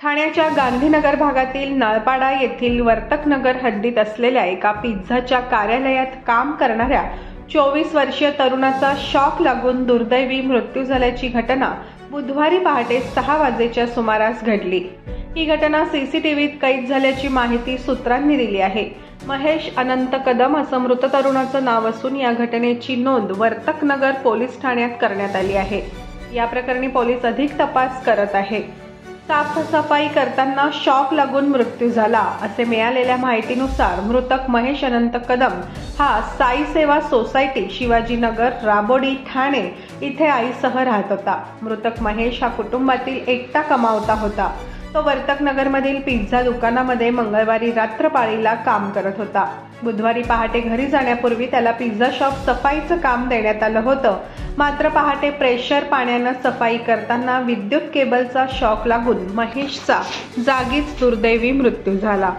ठाण्याच्या गांधीनगर भागातील नळपाडा येथील वर्तकनगर हद्दीत असलेल्या एका पिझ्झाच्या कार्यालयात काम करणाऱ्या 24 वर्षीय तरुणाचा शॉक लागून दुर्दैवी मृत्यू झाल्याची घटना बुधवारी पहाटे 6 वाजेच्या सुमारास घडली। ही घटना सीसीटीव्हीत कैद झाल्याची माहिती सूत्रांनी दिली आहे। महेश अनंत कदम असं मृत तरुणाचं नाव असून या घटनेची नोंद वर्तकनगर पोलीस ठाण्यात करण्यात आली आहे। या प्रकरणी पोलीस अधिक तपास करत आहेत। साफसफाई करताना शॉक लागून मृत्यू झाला असे मिळालेल्या माहितीनुसार मृतक महेश अनंत कदम हा साई सेवा सोसायटी शिवाजीनगर राबोडी ठाणे इथे आईसह राहत होता। मृतक महेश हा कुटुंबातील एकटा कमावता होता। तो वर्तकनगरमधील पिझ्झा दुकानामध्ये मंगळवारी रात्रपाळीला काम करत होता। बुधवारी पहाटे घरी जाण्यापूर्वी त्याला पिझ्झा शॉप सफाईचं काम देण्यात आलं होतं। मात्र पहाटे प्रेशर पाण्यानं सफाई करताना विद्युत केबलचा शॉक लागून महेशचा जागीच दुर्दैवी मृत्यू झाला।